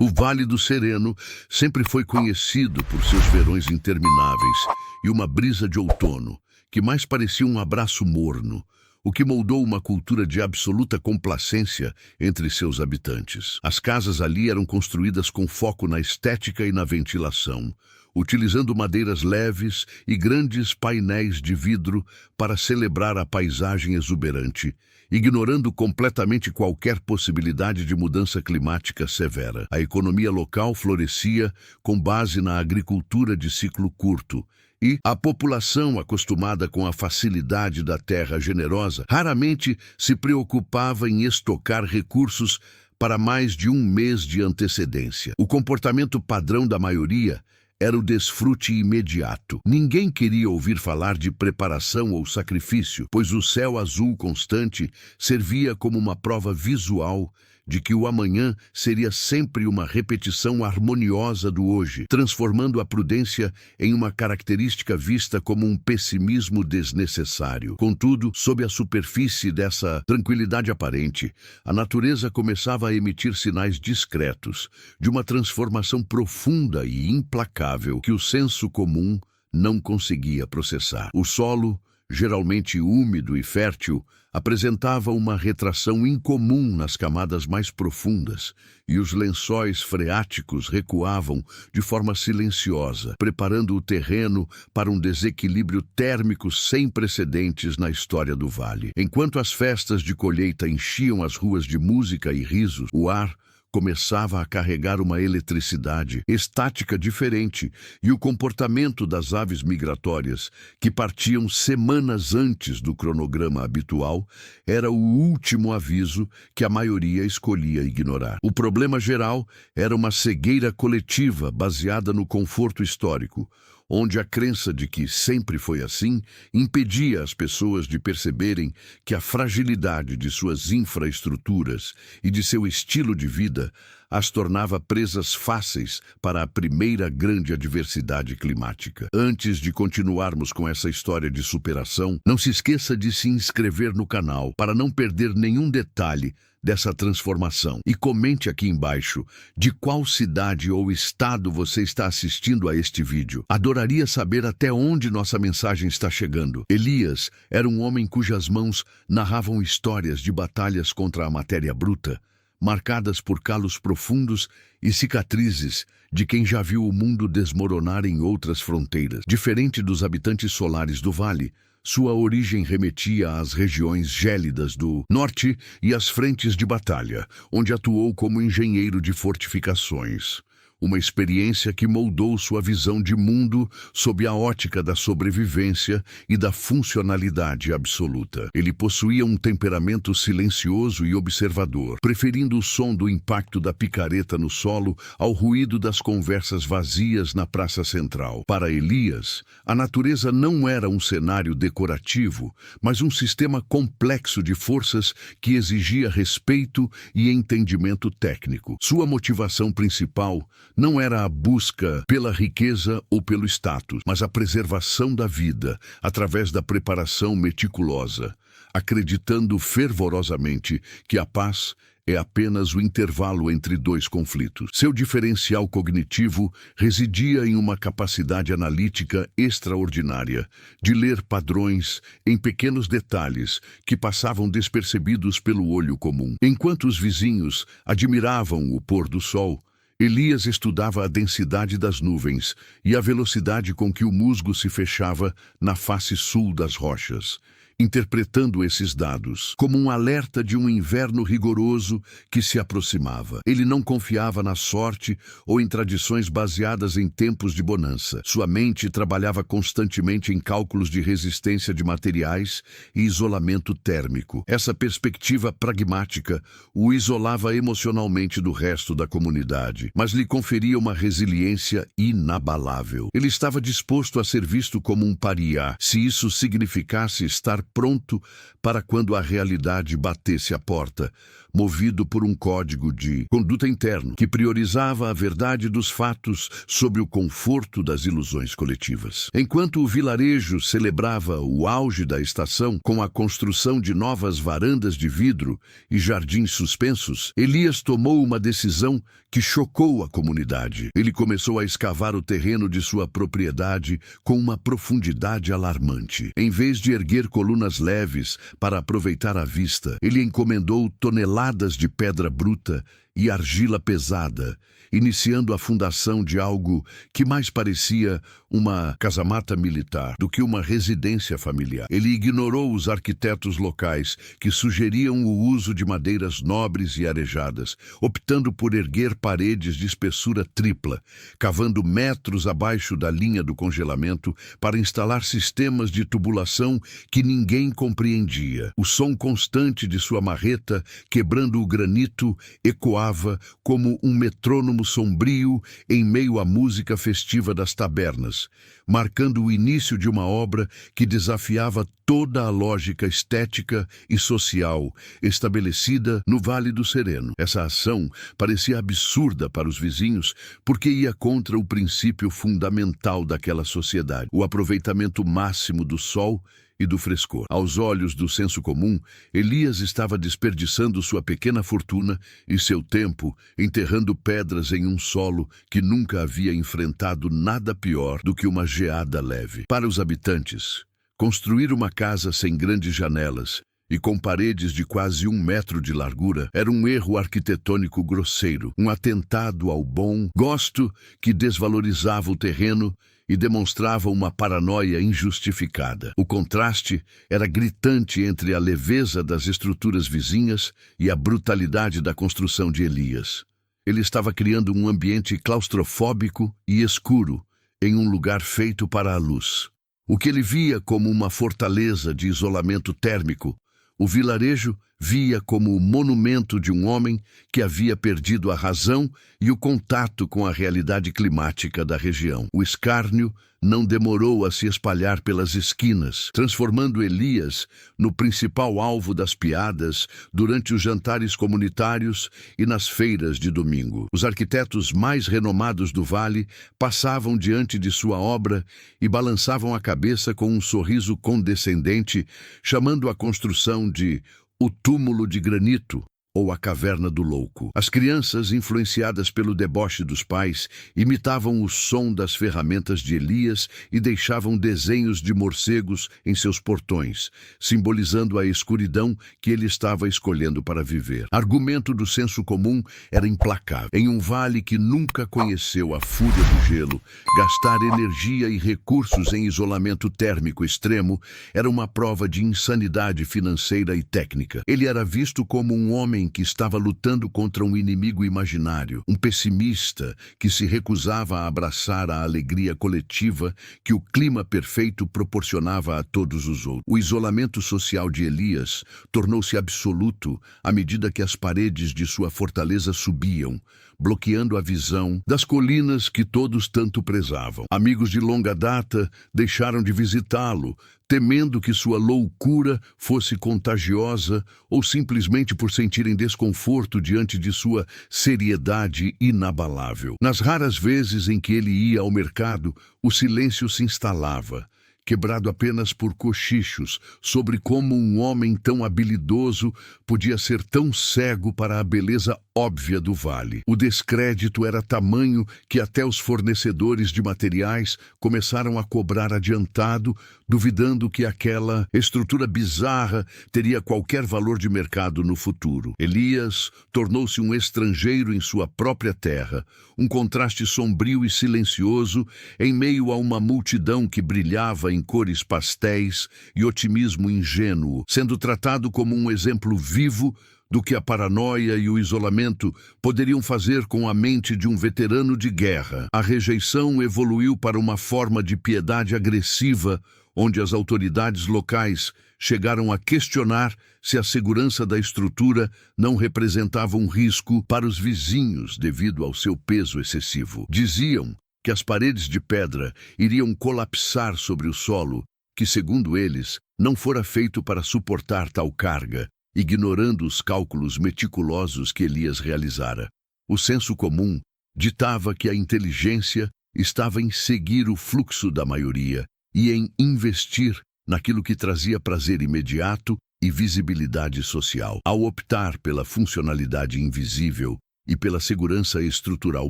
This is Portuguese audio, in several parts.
O Vale do Sereno sempre foi conhecido por seus verões intermináveis e uma brisa de outono, que mais parecia um abraço morno, o que moldou uma cultura de absoluta complacência entre seus habitantes. As casas ali eram construídas com foco na estética e na ventilação, utilizando madeiras leves e grandes painéis de vidro para celebrar a paisagem exuberante, ignorando completamente qualquer possibilidade de mudança climática severa. A economia local florescia com base na agricultura de ciclo curto, e a população, acostumada com a facilidade da terra generosa, raramente se preocupava em estocar recursos para mais de um mês de antecedência. O comportamento padrão da maioria era o desfrute imediato. Ninguém queria ouvir falar de preparação ou sacrifício, pois o céu azul constante servia como uma prova visual de que o amanhã seria sempre uma repetição harmoniosa do hoje, transformando a prudência em uma característica vista como um pessimismo desnecessário. Contudo, sob a superfície dessa tranquilidade aparente, a natureza começava a emitir sinais discretos de uma transformação profunda e implacável que o senso comum não conseguia processar. O solo, geralmente úmido e fértil, apresentava uma retração incomum nas camadas mais profundas, e os lençóis freáticos recuavam de forma silenciosa, preparando o terreno para um desequilíbrio térmico sem precedentes na história do vale. Enquanto as festas de colheita enchiam as ruas de música e risos, o ar começava a carregar uma eletricidade estática diferente, e o comportamento das aves migratórias, que partiam semanas antes do cronograma habitual, era o último aviso que a maioria escolhia ignorar. O problema geral era uma cegueira coletiva baseada no conforto histórico, onde a crença de que sempre foi assim impedia as pessoas de perceberem que a fragilidade de suas infraestruturas e de seu estilo de vida as tornava presas fáceis para a primeira grande adversidade climática. Antes de continuarmos com essa história de superação, não se esqueça de se inscrever no canal para não perder nenhum detalhe dessa transformação. E comente aqui embaixo de qual cidade ou estado você está assistindo a este vídeo. Adoraria saber até onde nossa mensagem está chegando. Elias era um homem cujas mãos narravam histórias de batalhas contra a matéria bruta, marcadas por calos profundos e cicatrizes de quem já viu o mundo desmoronar em outras fronteiras. Diferente dos habitantes solares do vale, sua origem remetia às regiões gélidas do norte e às frentes de batalha, onde atuou como engenheiro de fortificações. Uma experiência que moldou sua visão de mundo sob a ótica da sobrevivência e da funcionalidade absoluta. Ele possuía um temperamento silencioso e observador, preferindo o som do impacto da picareta no solo ao ruído das conversas vazias na praça central. Para Elias, a natureza não era um cenário decorativo, mas um sistema complexo de forças que exigia respeito e entendimento técnico. Sua motivação principal não era a busca pela riqueza ou pelo status, mas a preservação da vida através da preparação meticulosa, acreditando fervorosamente que a paz é apenas o intervalo entre dois conflitos. Seu diferencial cognitivo residia em uma capacidade analítica extraordinária, de ler padrões em pequenos detalhes que passavam despercebidos pelo olho comum. Enquanto os vizinhos admiravam o pôr do sol, Elias estudava a densidade das nuvens e a velocidade com que o musgo se fechava na face sul das rochas, interpretando esses dados como um alerta de um inverno rigoroso que se aproximava. Ele não confiava na sorte ou em tradições baseadas em tempos de bonança. Sua mente trabalhava constantemente em cálculos de resistência de materiais e isolamento térmico. Essa perspectiva pragmática o isolava emocionalmente do resto da comunidade, mas lhe conferia uma resiliência inabalável. Ele estava disposto a ser visto como um pariá, se isso significasse estar pronto para quando a realidade batesse à porta, movido por um código de conduta interno que priorizava a verdade dos fatos sobre o conforto das ilusões coletivas. Enquanto o vilarejo celebrava o auge da estação com a construção de novas varandas de vidro e jardins suspensos, Elias tomou uma decisão que chocou a comunidade. Ele começou a escavar o terreno de sua propriedade com uma profundidade alarmante. Em vez de erguer colunas leves para aproveitar a vista, ele encomendou toneladas de pedra bruta e argila pesada, iniciando a fundação de algo que mais parecia uma casamata militar do que uma residência familiar. Ele ignorou os arquitetos locais que sugeriam o uso de madeiras nobres e arejadas, optando por erguer paredes de espessura tripla, cavando metros abaixo da linha do congelamento para instalar sistemas de tubulação que ninguém compreendia. O som constante de sua marreta quebrando o granito ecoava como um metrônomo sombrio em meio à música festiva das tabernas, marcando o início de uma obra que desafiava toda a lógica estética e social estabelecida no Vale do Sereno. Essa ação parecia absurda para os vizinhos porque ia contra o princípio fundamental daquela sociedade, o aproveitamento máximo do sol e do frescor. Aos olhos do senso comum, Elias estava desperdiçando sua pequena fortuna e seu tempo enterrando pedras em um solo que nunca havia enfrentado nada pior do que uma geada leve. Para os habitantes, construir uma casa sem grandes janelas e com paredes de quase 1 metro de largura era um erro arquitetônico grosseiro, um atentado ao bom gosto que desvalorizava o terreno e demonstrava uma paranoia injustificada. O contraste era gritante entre a leveza das estruturas vizinhas e a brutalidade da construção de Elias. Ele estava criando um ambiente claustrofóbico e escuro em um lugar feito para a luz. O que ele via como uma fortaleza de isolamento térmico, o vilarejo via como o monumento de um homem que havia perdido a razão e o contato com a realidade climática da região. O escárnio não demorou a se espalhar pelas esquinas, transformando Elias no principal alvo das piadas durante os jantares comunitários e nas feiras de domingo. Os arquitetos mais renomados do vale passavam diante de sua obra e balançavam a cabeça com um sorriso condescendente, chamando a construção de o túmulo de granito ou a caverna do louco. As crianças, influenciadas pelo deboche dos pais, imitavam o som das ferramentas de Elias e deixavam desenhos de morcegos em seus portões, simbolizando a escuridão que ele estava escolhendo para viver. Argumento do senso comum era implacável. Em um vale que nunca conheceu a fúria do gelo, gastar energia e recursos em isolamento térmico extremo era uma prova de insanidade financeira e técnica. Ele era visto como um homem que estava lutando contra um inimigo imaginário, um pessimista que se recusava a abraçar a alegria coletiva que o clima perfeito proporcionava a todos os outros. O isolamento social de Elias tornou-se absoluto à medida que as paredes de sua fortaleza subiam, bloqueando a visão das colinas que todos tanto prezavam. Amigos de longa data deixaram de visitá-lo, temendo que sua loucura fosse contagiosa ou simplesmente por sentirem desconforto diante de sua seriedade inabalável. Nas raras vezes em que ele ia ao mercado, o silêncio se instalava, quebrado apenas por cochichos sobre como um homem tão habilidoso podia ser tão cego para a beleza óbvia do vale. O descrédito era tamanho que até os fornecedores de materiais começaram a cobrar adiantado, duvidando que aquela estrutura bizarra teria qualquer valor de mercado no futuro. Elias tornou-se um estrangeiro em sua própria terra, um contraste sombrio e silencioso em meio a uma multidão que brilhava em cores pastéis e otimismo ingênuo, sendo tratado como um exemplo vivo do que a paranoia e o isolamento poderiam fazer com a mente de um veterano de guerra. A rejeição evoluiu para uma forma de piedade agressiva, onde as autoridades locais chegaram a questionar se a segurança da estrutura não representava um risco para os vizinhos devido ao seu peso excessivo. Diziam que as paredes de pedra iriam colapsar sobre o solo que, segundo eles, não fora feito para suportar tal carga, ignorando os cálculos meticulosos que Elias realizara. O senso comum ditava que a inteligência estava em seguir o fluxo da maioria e em investir naquilo que trazia prazer imediato e visibilidade social. Ao optar pela funcionalidade invisível e pela segurança estrutural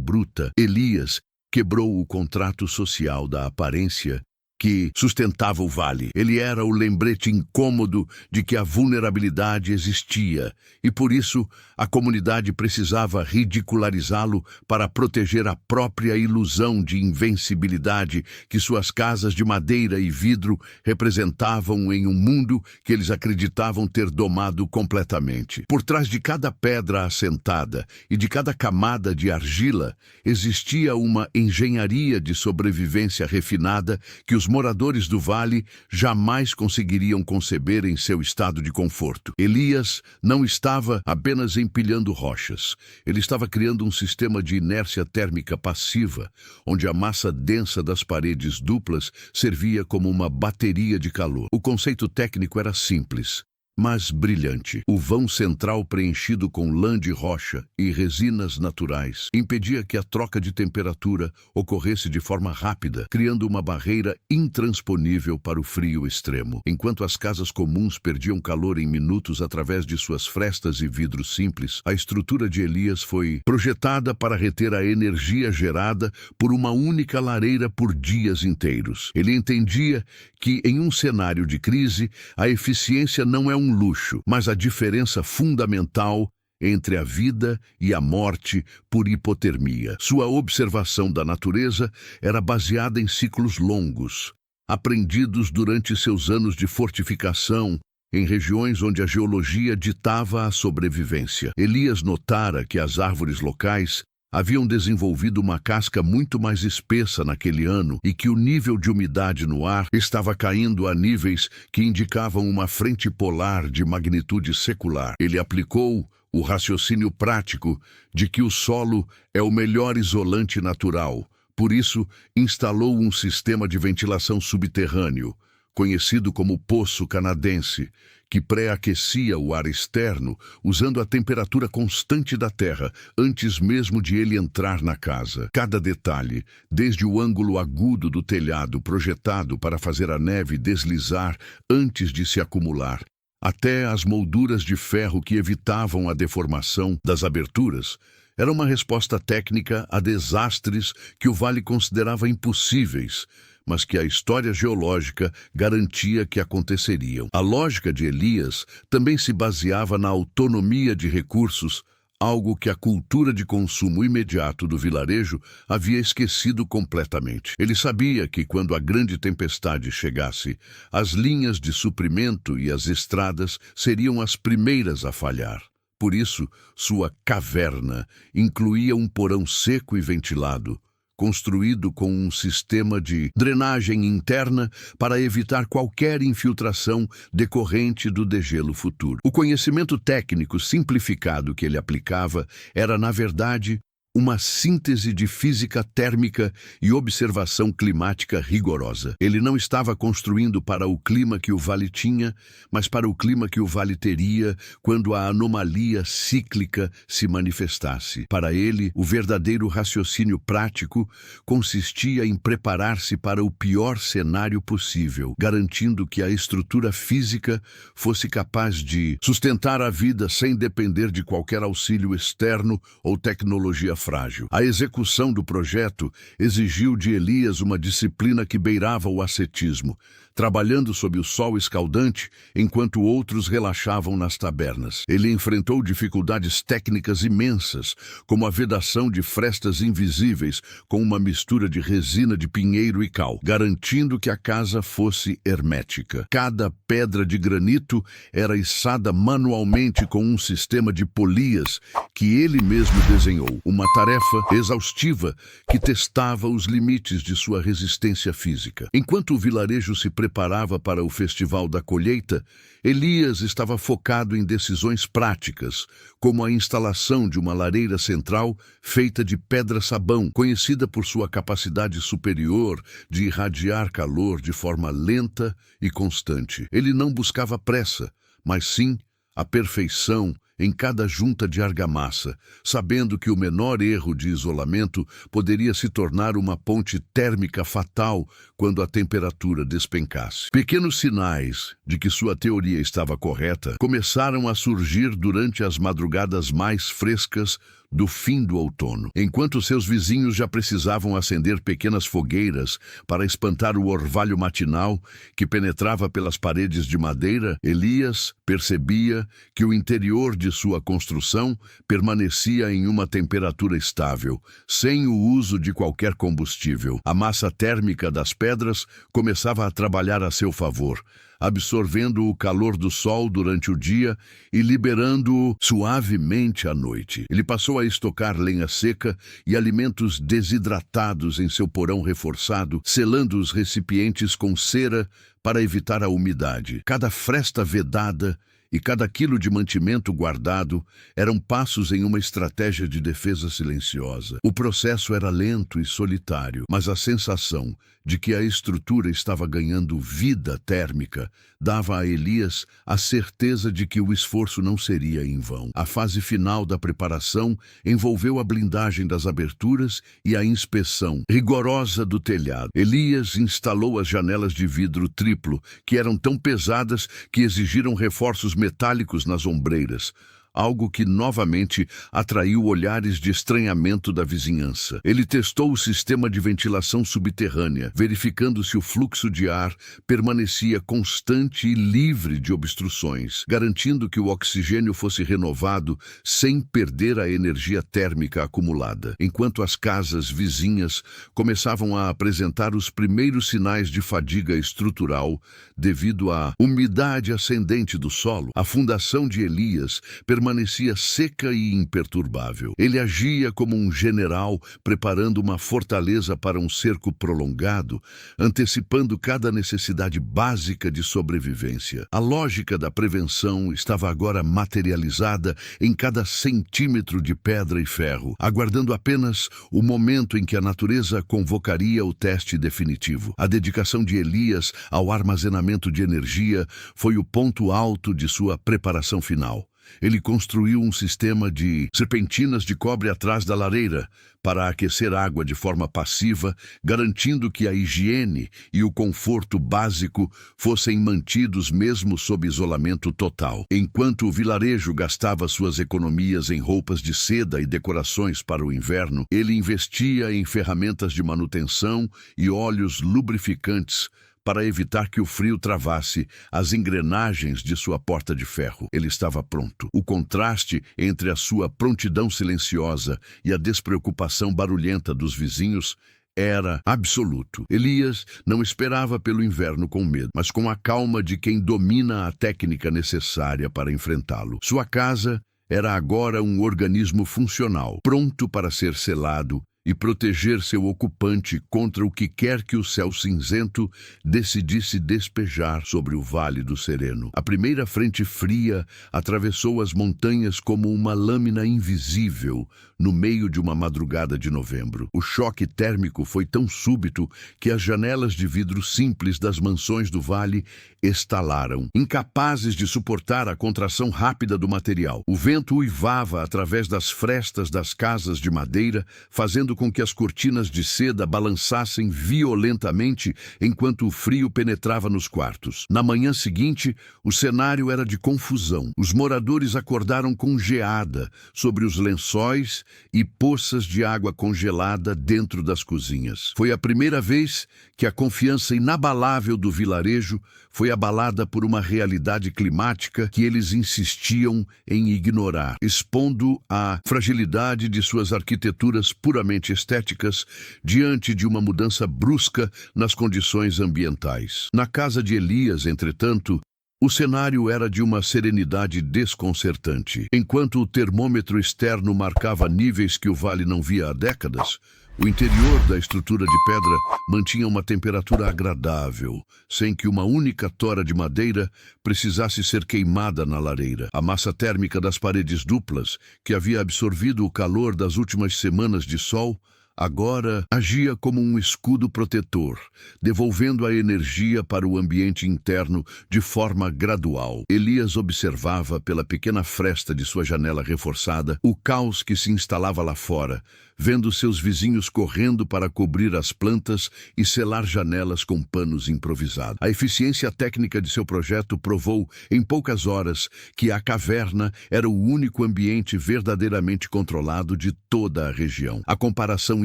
bruta, Elias quebrou o contrato social da aparência que sustentava o vale. Ele era o lembrete incômodo de que a vulnerabilidade existia e, por isso, a comunidade precisava ridicularizá-lo para proteger a própria ilusão de invencibilidade que suas casas de madeira e vidro representavam em um mundo que eles acreditavam ter domado completamente. Por trás de cada pedra assentada e de cada camada de argila existia uma engenharia de sobrevivência refinada que os moradores do vale jamais conseguiriam conceber em seu estado de conforto. Elias não estava apenas empilhando rochas. Ele estava criando um sistema de inércia térmica passiva, onde a massa densa das paredes duplas servia como uma bateria de calor. O conceito técnico era simples, mas brilhante. O vão central preenchido com lã de rocha e resinas naturais impedia que a troca de temperatura ocorresse de forma rápida, criando uma barreira intransponível para o frio extremo. Enquanto as casas comuns perdiam calor em minutos através de suas frestas e vidros simples, a estrutura de Elias foi projetada para reter a energia gerada por uma única lareira por dias inteiros. Ele entendia que, em um cenário de crise, a eficiência não é um luxo, mas a diferença fundamental entre a vida e a morte por hipotermia. Sua observação da natureza era baseada em ciclos longos, aprendidos durante seus anos de fortificação em regiões onde a geologia ditava a sobrevivência. Elias notara que as árvores locais haviam desenvolvido uma casca muito mais espessa naquele ano e que o nível de umidade no ar estava caindo a níveis que indicavam uma frente polar de magnitude secular. Ele aplicou o raciocínio prático de que o solo é o melhor isolante natural. Por isso, instalou um sistema de ventilação subterrâneo, conhecido como Poço Canadense, que pré-aquecia o ar externo usando a temperatura constante da terra antes mesmo de ele entrar na casa. Cada detalhe, desde o ângulo agudo do telhado projetado para fazer a neve deslizar antes de se acumular, até as molduras de ferro que evitavam a deformação das aberturas, era uma resposta técnica a desastres que o vale considerava impossíveis, mas que a história geológica garantia que aconteceriam. A lógica de Elias também se baseava na autonomia de recursos, algo que a cultura de consumo imediato do vilarejo havia esquecido completamente. Ele sabia que, quando a grande tempestade chegasse, as linhas de suprimento e as estradas seriam as primeiras a falhar. Por isso, sua caverna incluía um porão seco e ventilado, construído com um sistema de drenagem interna para evitar qualquer infiltração decorrente do degelo futuro. O conhecimento técnico simplificado que ele aplicava era, na verdade, uma síntese de física térmica e observação climática rigorosa. Ele não estava construindo para o clima que o vale tinha, mas para o clima que o vale teria quando a anomalia cíclica se manifestasse. Para ele, o verdadeiro raciocínio prático consistia em preparar-se para o pior cenário possível, garantindo que a estrutura física fosse capaz de sustentar a vida sem depender de qualquer auxílio externo ou tecnologia frágil. A execução do projeto exigiu de Elias uma disciplina que beirava o ascetismo, trabalhando sob o sol escaldante enquanto outros relaxavam nas tabernas. Ele enfrentou dificuldades técnicas imensas, como a vedação de frestas invisíveis com uma mistura de resina de pinheiro e cal, garantindo que a casa fosse hermética. Cada pedra de granito era içada manualmente com um sistema de polias que ele mesmo desenhou, uma tarefa exaustiva que testava os limites de sua resistência física. Enquanto o vilarejo se preparava para o Festival da Colheita, Elias estava focado em decisões práticas, como a instalação de uma lareira central feita de pedra-sabão, conhecida por sua capacidade superior de irradiar calor de forma lenta e constante. Ele não buscava pressa, mas sim a perfeição em cada junta de argamassa, sabendo que o menor erro de isolamento poderia se tornar uma ponte térmica fatal quando a temperatura despencasse. Pequenos sinais de que sua teoria estava correta começaram a surgir durante as madrugadas mais frescas do fim do outono. Enquanto seus vizinhos já precisavam acender pequenas fogueiras para espantar o orvalho matinal que penetrava pelas paredes de madeira, Elias percebia que o interior de sua construção permanecia em uma temperatura estável, sem o uso de qualquer combustível. A massa térmica das pedras começava a trabalhar a seu favor, absorvendo o calor do sol durante o dia e liberando-o suavemente à noite. Ele passou a estocar lenha seca e alimentos desidratados em seu porão reforçado, selando os recipientes com cera para evitar a umidade. Cada fresta vedada e cada quilo de mantimento guardado eram passos em uma estratégia de defesa silenciosa. O processo era lento e solitário, mas a sensação de que a estrutura estava ganhando vida térmica dava a Elias a certeza de que o esforço não seria em vão. A fase final da preparação envolveu a blindagem das aberturas e a inspeção rigorosa do telhado. Elias instalou as janelas de vidro triplo, que eram tão pesadas que exigiram reforços metálicos nas ombreiras, algo que novamente atraiu olhares de estranhamento da vizinhança. Ele testou o sistema de ventilação subterrânea, verificando se o fluxo de ar permanecia constante e livre de obstruções, garantindo que o oxigênio fosse renovado sem perder a energia térmica acumulada. Enquanto as casas vizinhas começavam a apresentar os primeiros sinais de fadiga estrutural devido à umidade ascendente do solo, a fundação de Elias permanecia seca e imperturbável. Ele agia como um general preparando uma fortaleza para um cerco prolongado, antecipando cada necessidade básica de sobrevivência. A lógica da prevenção estava agora materializada em cada centímetro de pedra e ferro, aguardando apenas o momento em que a natureza convocaria o teste definitivo. A dedicação de Elias ao armazenamento de energia foi o ponto alto de sua preparação final. Ele construiu um sistema de serpentinas de cobre atrás da lareira para aquecer água de forma passiva, garantindo que a higiene e o conforto básico fossem mantidos mesmo sob isolamento total. Enquanto o vilarejo gastava suas economias em roupas de seda e decorações para o inverno, ele investia em ferramentas de manutenção e óleos lubrificantes para evitar que o frio travasse as engrenagens de sua porta de ferro. Ele estava pronto. O contraste entre a sua prontidão silenciosa e a despreocupação barulhenta dos vizinhos era absoluto. Elias não esperava pelo inverno com medo, mas com a calma de quem domina a técnica necessária para enfrentá-lo. Sua casa era agora um organismo funcional, pronto para ser selado e proteger seu ocupante contra o que quer que o céu cinzento decidisse despejar sobre o Vale do Sereno. A primeira frente fria atravessou as montanhas como uma lâmina invisível no meio de uma madrugada de novembro. O choque térmico foi tão súbito que as janelas de vidro simples das mansões do vale estalaram, incapazes de suportar a contração rápida do material. O vento uivava através das frestas das casas de madeira, fazendo com que as cortinas de seda balançassem violentamente enquanto o frio penetrava nos quartos. Na manhã seguinte, o cenário era de confusão. Os moradores acordaram com geada sobre os lençóis e poças de água congelada dentro das cozinhas. Foi a primeira vez que a confiança inabalável do vilarejo foi abalada por uma realidade climática que eles insistiam em ignorar, expondo a fragilidade de suas arquiteturas puramente estéticas diante de uma mudança brusca nas condições ambientais. Na casa de Elias, entretanto, O cenário era de uma serenidade desconcertante. Enquanto o termômetro externo marcava níveis que o vale não via há décadas, o interior da estrutura de pedra mantinha uma temperatura agradável, sem que uma única tora de madeira precisasse ser queimada na lareira. A massa térmica das paredes duplas, que havia absorvido o calor das últimas semanas de sol, agora agia como um escudo protetor, devolvendo a energia para o ambiente interno de forma gradual. Elias observava pela pequena fresta de sua janela reforçada o caos que se instalava lá fora, vendo seus vizinhos correndo para cobrir as plantas e selar janelas com panos improvisados. A eficiência técnica de seu projeto provou, em poucas horas, que a caverna era o único ambiente verdadeiramente controlado de toda a região. A comparação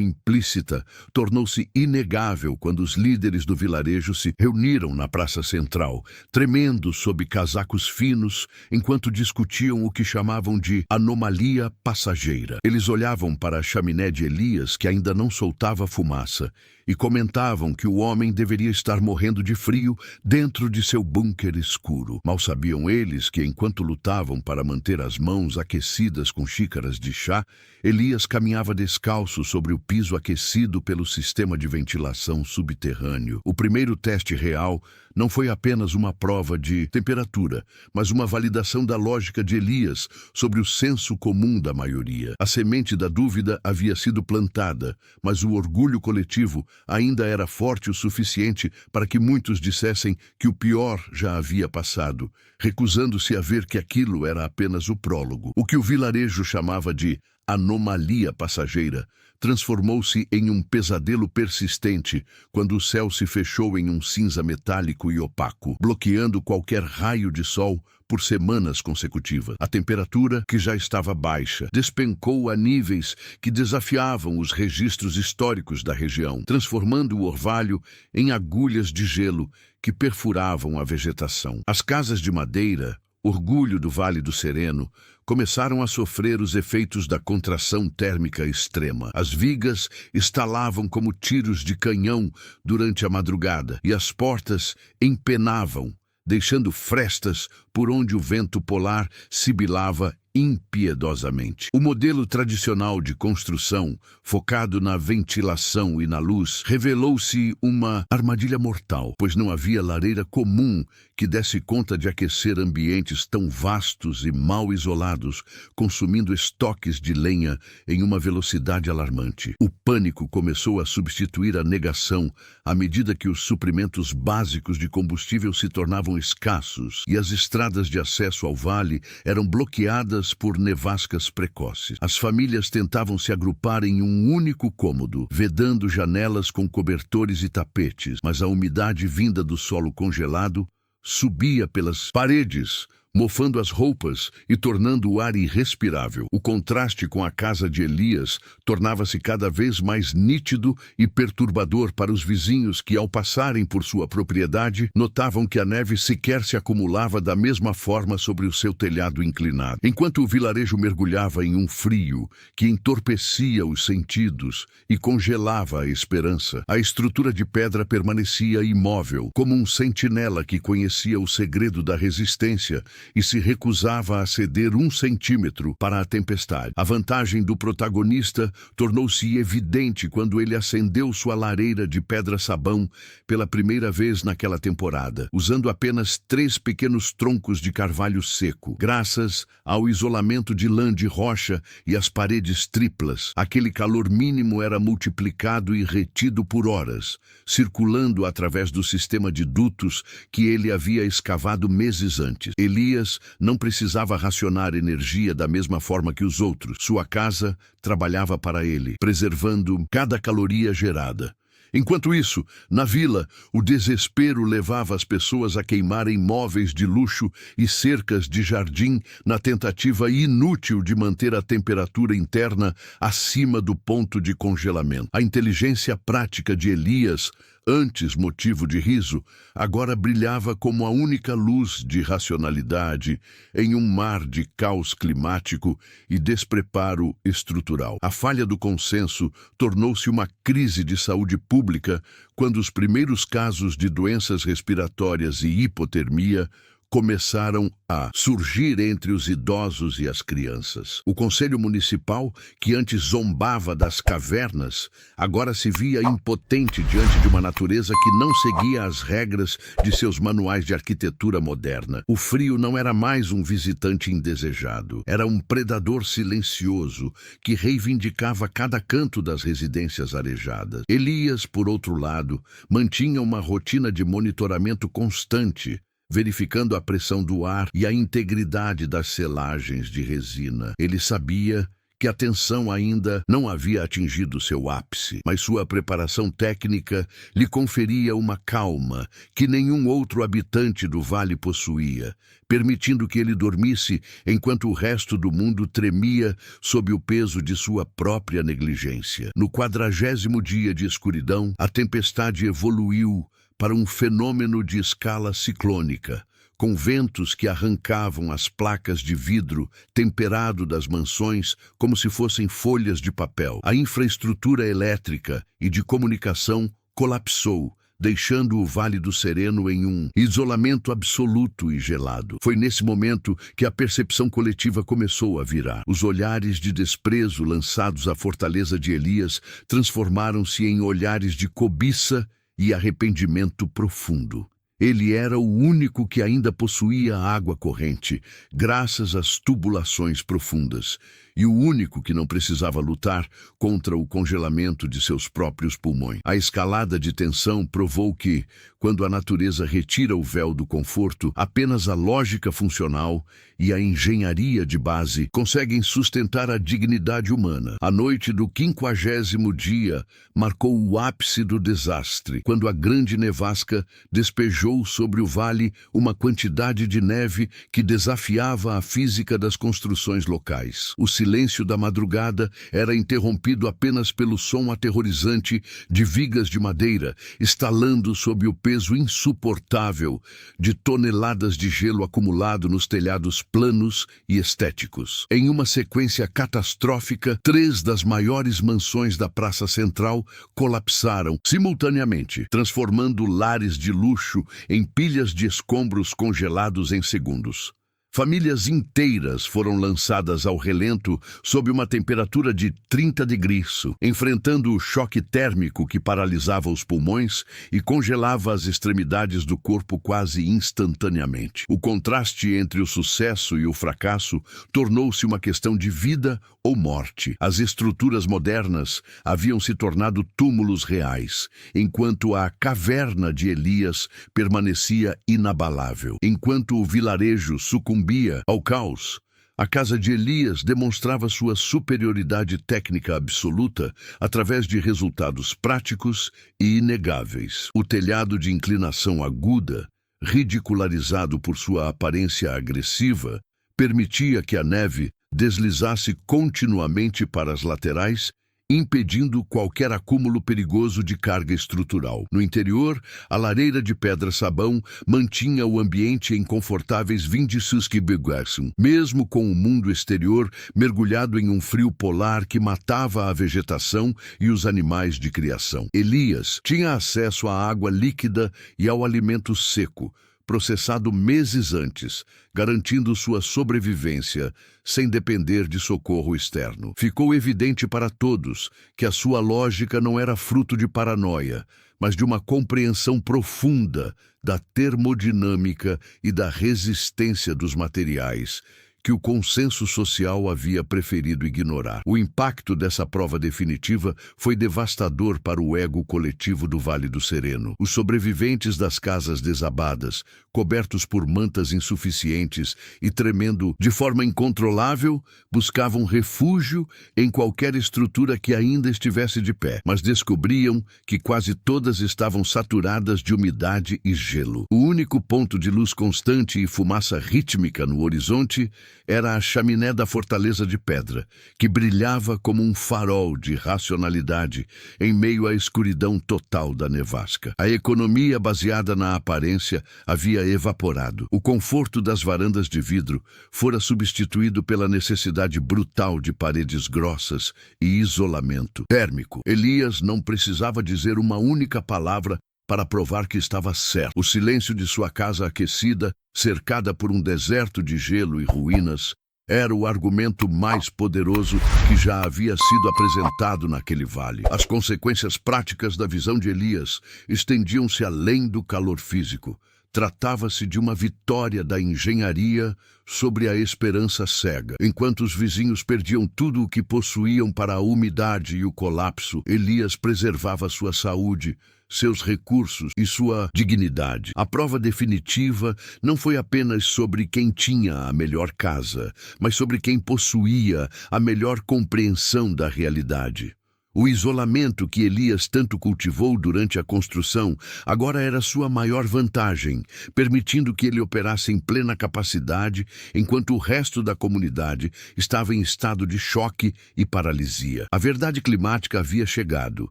implícita tornou-se inegável quando os líderes do vilarejo se reuniram na praça central, tremendo sob casacos finos, enquanto discutiam o que chamavam de anomalia passageira. Eles olhavam para a chaminé de Elias, que ainda não soltava fumaça, e comentavam que o homem deveria estar morrendo de frio dentro de seu bunker escuro. Mal sabiam eles que, enquanto lutavam para manter as mãos aquecidas com xícaras de chá, Elias caminhava descalço sobre o piso aquecido pelo sistema de ventilação subterrâneo. O primeiro teste real não foi apenas uma prova de temperatura, mas uma validação da lógica de Elias sobre o senso comum da maioria. A semente da dúvida havia sido plantada, mas o orgulho coletivo ainda era forte o suficiente para que muitos dissessem que o pior já havia passado, recusando-se a ver que aquilo era apenas o prólogo. O que o vilarejo chamava de anomalia passageira transformou-se em um pesadelo persistente quando o céu se fechou em um cinza metálico e opaco, bloqueando qualquer raio de sol por semanas consecutivas. A temperatura, que já estava baixa, despencou a níveis que desafiavam os registros históricos da região, transformando o orvalho em agulhas de gelo que perfuravam a vegetação. As casas de madeira, orgulho do Vale do Sereno, começaram a sofrer os efeitos da contração térmica extrema. As vigas estalavam como tiros de canhão durante a madrugada e as portas empenavam, deixando frestas por onde o vento polar sibilava impiedosamente. O modelo tradicional de construção, focado na ventilação e na luz, revelou-se uma armadilha mortal, pois não havia lareira comum que desse conta de aquecer ambientes tão vastos e mal isolados, consumindo estoques de lenha em uma velocidade alarmante. O pânico começou a substituir a negação à medida que os suprimentos básicos de combustível se tornavam escassos e as estradas de acesso ao vale eram bloqueadas por nevascas precoces. As famílias tentavam se agrupar em um único cômodo, vedando janelas com cobertores e tapetes, mas a umidade vinda do solo congelado subia pelas paredes, mofando as roupas e tornando o ar irrespirável. O contraste com a casa de Elias tornava-se cada vez mais nítido e perturbador para os vizinhos que, ao passarem por sua propriedade, notavam que a neve sequer se acumulava da mesma forma sobre o seu telhado inclinado. Enquanto o vilarejo mergulhava em um frio que entorpecia os sentidos e congelava a esperança, a estrutura de pedra permanecia imóvel, como um sentinela que conhecia o segredo da resistência e se recusava a ceder 1 centímetro para a tempestade. A vantagem do protagonista tornou-se evidente quando ele acendeu sua lareira de pedra-sabão pela primeira vez naquela temporada, usando apenas 3 pequenos troncos de carvalho seco. Graças ao isolamento de lã de rocha e às paredes triplas, aquele calor mínimo era multiplicado e retido por horas, circulando através do sistema de dutos que ele havia escavado meses antes. Elias não precisava racionar energia da mesma forma que os outros. Sua casa trabalhava para ele, preservando cada caloria gerada. Enquanto isso, na vila, o desespero levava as pessoas a queimarem móveis de luxo e cercas de jardim na tentativa inútil de manter a temperatura interna acima do ponto de congelamento. A inteligência prática de Elias, antes motivo de riso, agora brilhava como a única luz de racionalidade em um mar de caos climático e despreparo estrutural. A falha do consenso tornou-se uma crise de saúde pública quando os primeiros casos de doenças respiratórias e hipotermia começaram a surgir entre os idosos e as crianças. O Conselho Municipal, que antes zombava das cavernas, agora se via impotente diante de uma natureza que não seguia as regras de seus manuais de arquitetura moderna. O frio não era mais um visitante indesejado, era um predador silencioso que reivindicava cada canto das residências arejadas. Elias, por outro lado, mantinha uma rotina de monitoramento constante, verificando a pressão do ar e a integridade das selagens de resina. Ele sabia que a tensão ainda não havia atingido seu ápice, mas sua preparação técnica lhe conferia uma calma que nenhum outro habitante do vale possuía, permitindo que ele dormisse enquanto o resto do mundo tremia sob o peso de sua própria negligência. No 40º dia de escuridão, a tempestade evoluiu para um fenômeno de escala ciclônica, com ventos que arrancavam as placas de vidro temperado das mansões como se fossem folhas de papel. A infraestrutura elétrica e de comunicação colapsou, deixando o Vale do Sereno em um isolamento absoluto e gelado. Foi nesse momento que a percepção coletiva começou a virar. Os olhares de desprezo lançados à fortaleza de Elias transformaram-se em olhares de cobiça e arrependimento profundo. Ele era o único que ainda possuía água corrente, graças às tubulações profundas, e o único que não precisava lutar contra o congelamento de seus próprios pulmões. A escalada de tensão provou que, quando a natureza retira o véu do conforto, apenas a lógica funcional e a engenharia de base conseguem sustentar a dignidade humana. A noite do 50º dia marcou o ápice do desastre, quando a grande nevasca despejou sobre o vale uma quantidade de neve que desafiava a física das construções locais. O silêncio da madrugada era interrompido apenas pelo som aterrorizante de vigas de madeira estalando sob o peso insuportável de toneladas de gelo acumulado nos telhados planos e estéticos. Em uma sequência catastrófica, 3 das maiores mansões da Praça Central colapsaram simultaneamente, transformando lares de luxo em pilhas de escombros congelados em segundos. Famílias inteiras foram lançadas ao relento sob uma temperatura de 30 degrees, enfrentando o choque térmico que paralisava os pulmões e congelava as extremidades do corpo quase instantaneamente. O contraste entre o sucesso e o fracasso tornou-se uma questão de vida ou morte. As estruturas modernas haviam se tornado túmulos reais, enquanto a caverna de Elias permanecia inabalável. Enquanto o vilarejo sucumbia ao caos, a casa de Elias demonstrava sua superioridade técnica absoluta através de resultados práticos e inegáveis. O telhado de inclinação aguda, ridicularizado por sua aparência agressiva, permitia que a neve deslizasse continuamente para as laterais, impedindo qualquer acúmulo perigoso de carga estrutural. No interior, a lareira de pedra-sabão mantinha o ambiente em confortáveis 25 graus, mesmo com o mundo exterior mergulhado em um frio polar que matava a vegetação e os animais de criação. Elias tinha acesso à água líquida e ao alimento seco, processado meses antes, garantindo sua sobrevivência sem depender de socorro externo. Ficou evidente para todos que a sua lógica não era fruto de paranoia, mas de uma compreensão profunda da termodinâmica e da resistência dos materiais, que o consenso social havia preferido ignorar. O impacto dessa prova definitiva foi devastador para o ego coletivo do Vale do Sereno. Os sobreviventes das casas desabadas, cobertos por mantas insuficientes e tremendo de forma incontrolável, buscavam refúgio em qualquer estrutura que ainda estivesse de pé, mas descobriam que quase todas estavam saturadas de umidade e gelo. O único ponto de luz constante e fumaça rítmica no horizonte era a chaminé da fortaleza de pedra, que brilhava como um farol de racionalidade em meio à escuridão total da nevasca. A economia baseada na aparência havia evaporado. O conforto das varandas de vidro fora substituído pela necessidade brutal de paredes grossas e isolamento térmico. Elias não precisava dizer uma única palavra para provar que estava certo. O silêncio de sua casa aquecida, cercada por um deserto de gelo e ruínas, era o argumento mais poderoso que já havia sido apresentado naquele vale. As consequências práticas da visão de Elias estendiam-se além do calor físico. Tratava-se de uma vitória da engenharia sobre a esperança cega. Enquanto os vizinhos perdiam tudo o que possuíam para a umidade e o colapso, Elias preservava sua saúde, seus recursos e sua dignidade. A prova definitiva não foi apenas sobre quem tinha a melhor casa, mas sobre quem possuía a melhor compreensão da realidade. O isolamento que Elias tanto cultivou durante a construção agora era sua maior vantagem, permitindo que ele operasse em plena capacidade, enquanto o resto da comunidade estava em estado de choque e paralisia. A verdade climática havia chegado,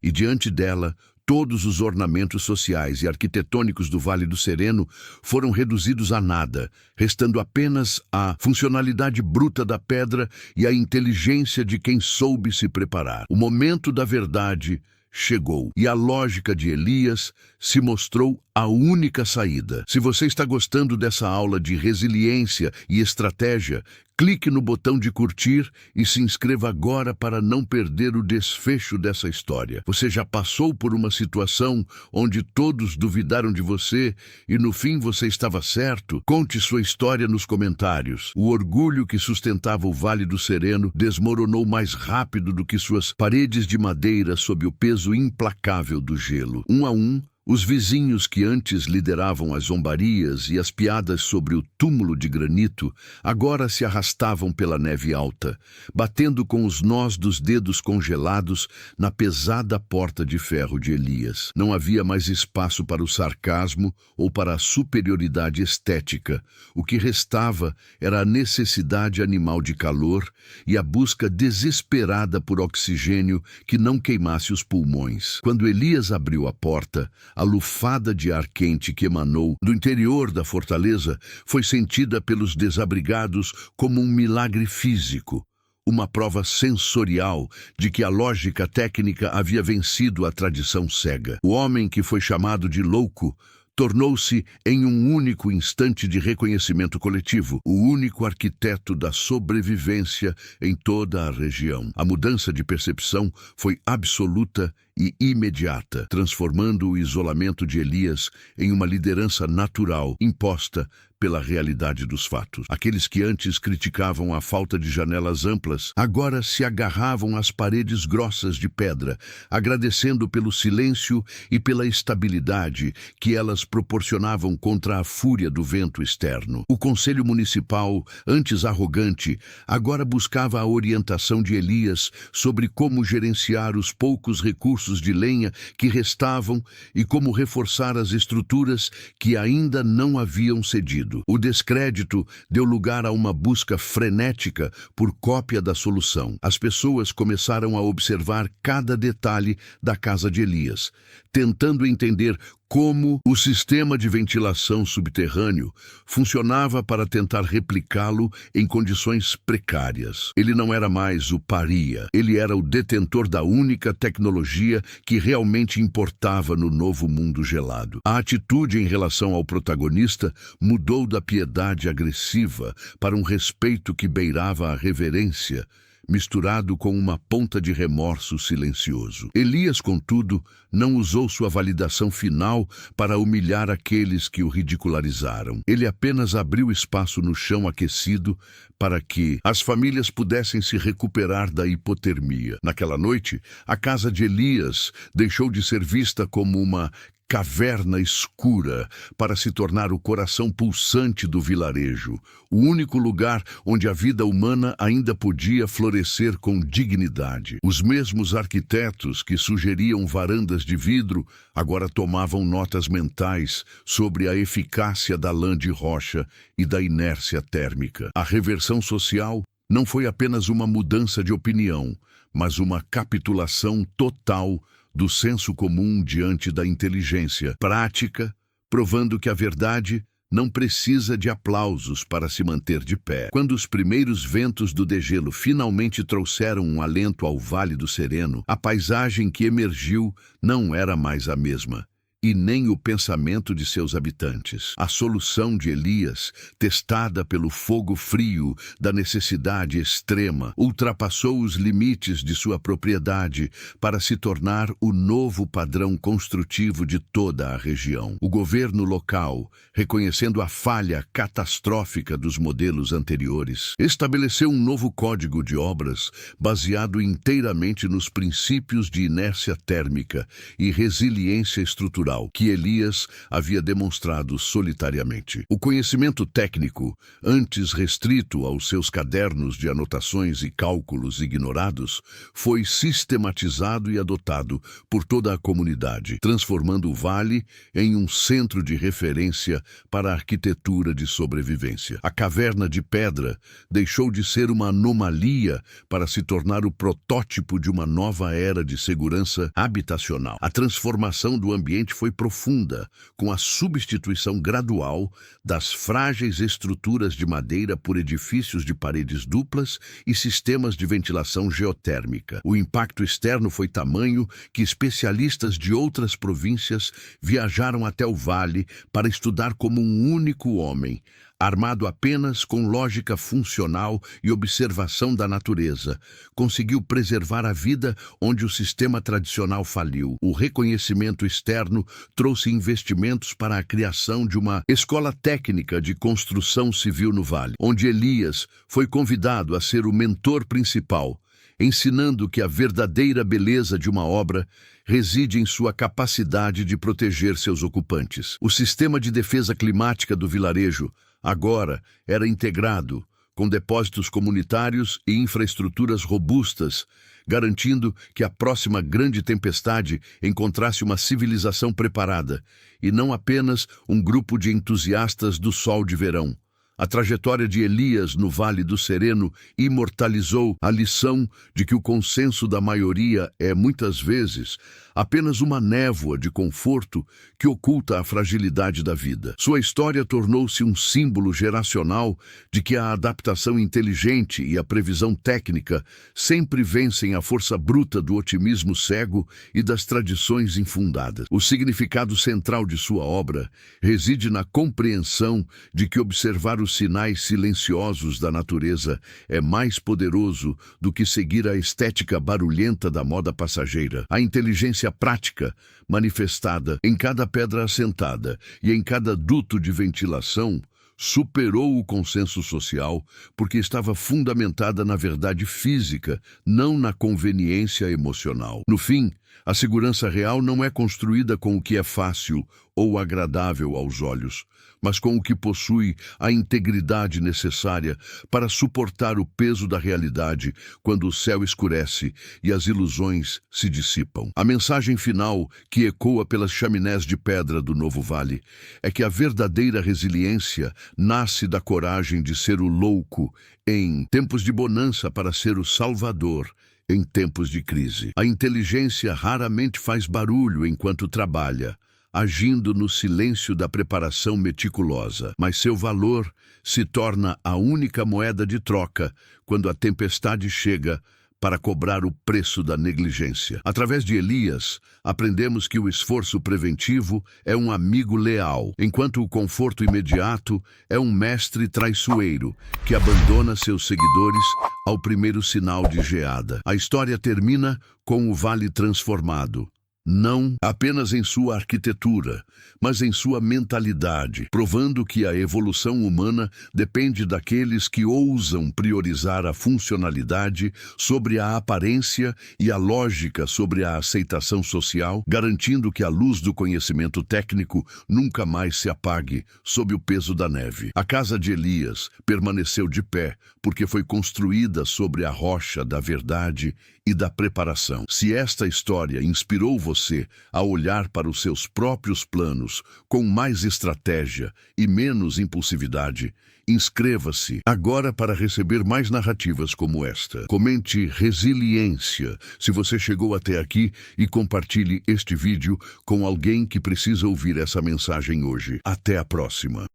e diante dela, todos os ornamentos sociais e arquitetônicos do Vale do Sereno foram reduzidos a nada, restando apenas a funcionalidade bruta da pedra e a inteligência de quem soube se preparar. O momento da verdade chegou, e a lógica de Elias se mostrou a única saída. Se você está gostando dessa aula de resiliência e estratégia, clique no botão de curtir e se inscreva agora para não perder o desfecho dessa história. Você já passou por uma situação onde todos duvidaram de você e no fim você estava certo? Conte sua história nos comentários. O orgulho que sustentava o Vale do Sereno desmoronou mais rápido do que suas paredes de madeira sob o peso implacável do gelo. Um a um, os vizinhos que antes lideravam as zombarias e as piadas sobre o túmulo de granito agora se arrastavam pela neve alta, batendo com os nós dos dedos congelados na pesada porta de ferro de Elias. Não havia mais espaço para o sarcasmo ou para a superioridade estética. O que restava era a necessidade animal de calor e a busca desesperada por oxigênio que não queimasse os pulmões. Quando Elias abriu a porta, a lufada de ar quente que emanou do interior da fortaleza foi sentida pelos desabrigados como um milagre físico, uma prova sensorial de que a lógica técnica havia vencido a tradição cega. O homem que foi chamado de louco tornou-se, em um único instante de reconhecimento coletivo, o único arquiteto da sobrevivência em toda a região. A mudança de percepção foi absoluta e imediata, transformando o isolamento de Elias em uma liderança natural, imposta pela realidade dos fatos. Aqueles que antes criticavam a falta de janelas amplas, agora se agarravam às paredes grossas de pedra, agradecendo pelo silêncio e pela estabilidade que elas proporcionavam contra a fúria do vento externo. O conselho municipal, antes arrogante, agora buscava a orientação de Elias sobre como gerenciar os poucos recursos de lenha que restavam e como reforçar as estruturas que ainda não haviam cedido. O descrédito deu lugar a uma busca frenética por cópia da solução. As pessoas começaram a observar cada detalhe da casa de Elias, tentando entender como o sistema de ventilação subterrâneo funcionava para tentar replicá-lo em condições precárias. Ele não era mais o paria, ele era o detentor da única tecnologia que realmente importava no novo mundo gelado. A atitude em relação ao protagonista mudou da piedade agressiva para um respeito que beirava a reverência, misturado com uma ponta de remorso silencioso. Elias, contudo, não usou sua validação final para humilhar aqueles que o ridicularizaram. Ele apenas abriu espaço no chão aquecido para que as famílias pudessem se recuperar da hipotermia. Naquela noite, a casa de Elias deixou de ser vista como uma caverna escura para se tornar o coração pulsante do vilarejo, o único lugar onde a vida humana ainda podia florescer com dignidade. Os mesmos arquitetos que sugeriam varandas de vidro agora tomavam notas mentais sobre a eficácia da lã de rocha e da inércia térmica. A reversão social não foi apenas uma mudança de opinião, mas uma capitulação total do senso comum diante da inteligência prática, provando que a verdade não precisa de aplausos para se manter de pé. Quando os primeiros ventos do degelo finalmente trouxeram um alento ao Vale do Sereno, a paisagem que emergiu não era mais a mesma. e nem o pensamento de seus habitantes. A solução de Elias, testada pelo fogo frio da necessidade extrema, ultrapassou os limites de sua propriedade para se tornar o novo padrão construtivo de toda a região. O governo local, reconhecendo a falha catastrófica dos modelos anteriores, estabeleceu um novo código de obras baseado inteiramente nos princípios de inércia térmica e resiliência estrutural que Elias havia demonstrado solitariamente. O conhecimento técnico, antes restrito aos seus cadernos de anotações e cálculos ignorados, foi sistematizado e adotado por toda a comunidade, transformando o vale em um centro de referência para a arquitetura de sobrevivência. A caverna de pedra deixou de ser uma anomalia para se tornar o protótipo de uma nova era de segurança habitacional. A transformação do ambiente foi profunda, com a substituição gradual das frágeis estruturas de madeira por edifícios de paredes duplas e sistemas de ventilação geotérmica. O impacto externo foi tamanho que especialistas de outras províncias viajaram até o vale para estudar como um único homem, armado apenas com lógica funcional e observação da natureza, conseguiu preservar a vida onde o sistema tradicional faliu. O reconhecimento externo trouxe investimentos para a criação de uma escola técnica de construção civil no vale, onde Elias foi convidado a ser o mentor principal, ensinando que a verdadeira beleza de uma obra reside em sua capacidade de proteger seus ocupantes. O sistema de defesa climática do vilarejo agora era integrado, com depósitos comunitários e infraestruturas robustas, garantindo que a próxima grande tempestade encontrasse uma civilização preparada, e não apenas um grupo de entusiastas do sol de verão. A trajetória de Elias no Vale do Sereno imortalizou a lição de que o consenso da maioria é, muitas vezes, apenas uma névoa de conforto que oculta a fragilidade da vida. Sua história tornou-se um símbolo geracional de que a adaptação inteligente e a previsão técnica sempre vencem a força bruta do otimismo cego e das tradições infundadas. O significado central de sua obra reside na compreensão de que observar os sinais silenciosos da natureza é mais poderoso do que seguir a estética barulhenta da moda passageira. A inteligência prática, manifestada em cada pedra assentada e em cada duto de ventilação, superou o consenso social porque estava fundamentada na verdade física, não na conveniência emocional. No fim, a segurança real não é construída com o que é fácil ou agradável aos olhos, mas com o que possui a integridade necessária para suportar o peso da realidade quando o céu escurece e as ilusões se dissipam. A mensagem final que ecoa pelas chaminés de pedra do Novo Vale é que a verdadeira resiliência nasce da coragem de ser o louco em tempos de bonança para ser o salvador em tempos de crise. A inteligência raramente faz barulho enquanto trabalha, agindo no silêncio da preparação meticulosa, mas seu valor se torna a única moeda de troca quando a tempestade chega para cobrar o preço da negligência. Através de Elias, aprendemos que o esforço preventivo é um amigo leal, enquanto o conforto imediato é um mestre traiçoeiro que abandona seus seguidores ao primeiro sinal de geada. A história termina com o vale transformado, não apenas em sua arquitetura, mas em sua mentalidade, provando que a evolução humana depende daqueles que ousam priorizar a funcionalidade sobre a aparência e a lógica sobre a aceitação social, garantindo que a luz do conhecimento técnico nunca mais se apague sob o peso da neve. A casa de Elias permaneceu de pé porque foi construída sobre a rocha da verdade e da preparação. Se esta história inspirou você a olhar para os seus próprios planos com mais estratégia e menos impulsividade, inscreva-se agora para receber mais narrativas como esta. Comente resiliência se você chegou até aqui e compartilhe este vídeo com alguém que precisa ouvir essa mensagem hoje. Até a próxima.